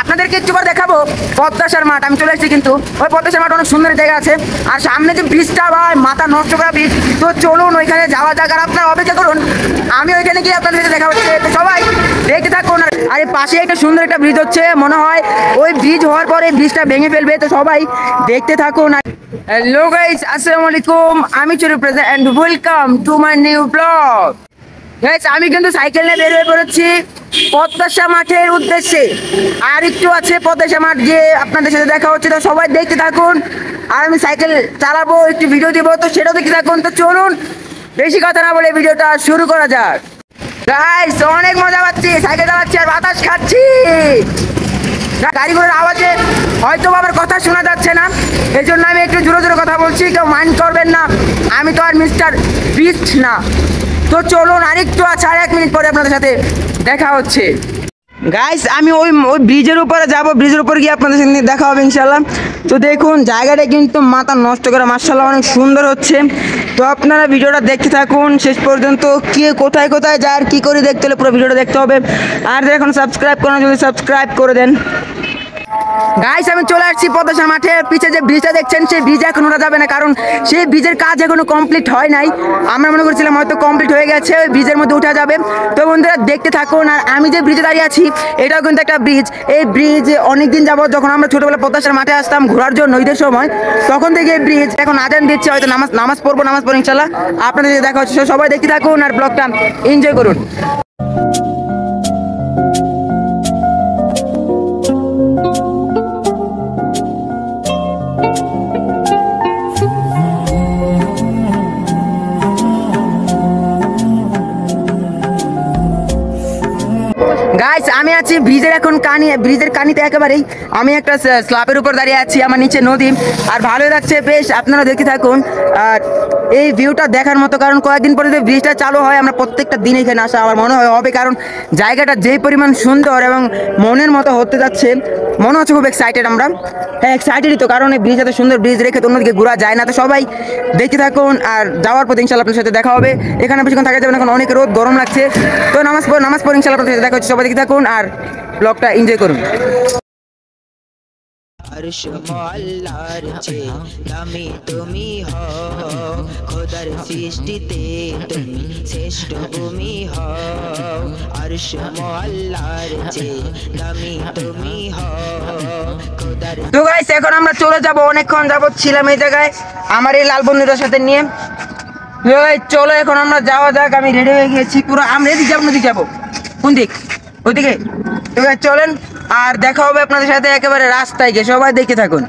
আপনাদেরকে একটু বার দেখাবো পদ্মাসার মাঠ। আমি চলে এসেছি, কিন্তু ওই পদ্মাসার মাঠ অনেক সুন্দর জায়গা আছে। আর সামনে যে ব্রিজটা ভাই মাথা নষ্ট করা ব্রিজ, তো চলুন ওইখানে যাওয়া যাক। আর আপনারা অপেক্ষা করুন, আমি ওইখানে গিয়ে আপনাদের সাথে দেখা হচ্ছে। তো সবাই দেখতে থাকুন। আর পাশে একটা সুন্দর একটা ব্রিজ হচ্ছে, মনে হয় ওই ব্রিজ হওয়ার পরে ব্রিজটা ভেঙে ফেলবে। তো সবাই দেখতে থাকুন। হ্যালো গাইস, আসসালামু আলাইকুম, আমি চুরি present and welcome to my new blog. Guys, আমি কিন্তু সাইকেল নিয়ে বের হয়ে পড়েছি পদ্মাসা মাঠের উদ্দেশ্যে। আর একটু আছে পদ্মাসা মাঠ, যে আপনাদের সাথে দেখা হচ্ছে। তো সবাই দেখতে থাকুন। আর আমি সাইকেল চালাবো, একটু ভিডিও দিব, তো সেটাও দেখতে থাকুন। তো চলুন বেশি কথা না বলে ভিডিওটা শুরু করা যাক। গাইস, অনেক মজা পাচ্ছি, সাইকেল চালাচ্ছি আর বাতাস খাচ্ছি। গাড়িগুলোর আওয়াজে হয়তো আমার কথা শোনা যাচ্ছে না, এই জন্য আমি একটু জোরে জোরে কথা বলছি, কেউ মাইন্ড করবেন না। আমি তো আর মিস্টার বিস্ট না। তো চলুন, আরেকটু আছে, আর 1 মিনিট পরে আপনাদের সাথে দেখা হচ্ছে। গাইস, আমি ওই ব্রিজের উপরে যাব, ব্রিজের উপরে গিয়ে আপনাদের সাথে দেখা হবে ইনশাল্লাহ। তো দেখুন জায়গাটা কিন্তু মাথা নষ্ট করে মাশাআল্লাহ অনেক সুন্দর হচ্ছে। তো আপনারা ভিডিওটা দেখতে থাকুন শেষ পর্যন্ত। কে কোথায় কোথায় যায় আর কী করে দেখতে হলে পুরো ভিডিওটা দেখতে হবে। আর এখন সাবস্ক্রাইব করেন, যদি সাবস্ক্রাইব করে দেন। গাইস, আমি চলে আসছি পদ্মাসা মাঠে। পিছে যে ব্রিজটা দেখছেন, সেই ব্রিজে এখন ওরা যাবে না, কারণ সেই ব্রিজের কাজ এখনো কমপ্লিট হয় নাই। আমরা মনে করছিলাম হয়তো কমপ্লিট হয়ে গেছে, ওই ব্রিজের মধ্যে উঠা যাবে। তো বন্ধুরা দেখতে থাকুন। আর আমি যে ব্রিজে দাঁড়িয়ে আছি, এটাও কিন্তু একটা ব্রিজ। এই ব্রিজ অনেকদিন যাবত, যখন আমরা ছোটোবেলা পদ্মাসার মাঠে আসতাম ঘোরার জন্য ঈদের সময়, তখন থেকে এই ব্রিজ এখন আজান দিচ্ছে। হয়তো নামাজ পড়বো ইনশাল্লাহ। আপনাদের দেখা হচ্ছে, সবাই দেখতে থাকুন আর ব্লগটা এনজয় করুন। গাইস, আমি আছি ব্রিজের ব্রিজের কানিতে একেবারেই। আমি একটা স্ল্যাবের উপর দাঁড়িয়ে আছি, আমার নিচে নদী, আর ভালোই লাগছে বেশ। আপনারা দেখতে থাকুন। আর এই ভিউটা দেখার মতো, কারণ কয়েকদিন পরে যদি ব্রিজটা চালু হয়, আমরা প্রত্যেকটা দিন এখানে আসা আমার মনে হয় হবে, কারণ জায়গাটা যেই পরিমাণ সুন্দর এবং মনের মতো হতে যাচ্ছে, মনে হচ্ছে খুব এক্সাইটেড আমরা। হ্যাঁ, এক্সাইটেডই তো, কারণ এই ব্রিজ এত সুন্দর, ব্রিজ রেখে তো অন্যদিকে ঘোরা যায় না। তো সবাই দেখতে থাকুন, আর যাওয়ার পর ইনশাল্লাহ আপনার সাথে দেখা হবে। এখানে বেশিক্ষণ থাকা যাবে না, এখন অনেক রোদ, গরম লাগছে। তো নামাজ পড় ইনশাল্লাহ আপনার সাথে দেখা হচ্ছে। সবাই দেখতে থাকুন আর ব্লগটা এনজয় করুন। अर्श मोल्लार चे दामी तुमी हो खुदार सृष्टिते तुमी श्रेष्ठ भूमि हो अर्श मोल्लार चे दामी तुमी हो खुदार। তো গাইস, এখন আমরা চলে যাব, অনেকক্ষণ যাবত ছিলাম এই জায়গায় আমার এই লাল বন্ধুদের সাথে নিয়ে। চলো এখন আমরা যাওয়া যাক। আমি রেডি হয়ে গিয়েছি পুরো। আমরা এদিকে যাবো, নদীকে যাবো, কোন দিক? ওইদিকে। তো চলেন, আর দেখা হবে আপনাদের সাথে একেবারে রাস্তায় গিয়ে। সবাই দেখতে থাকুন।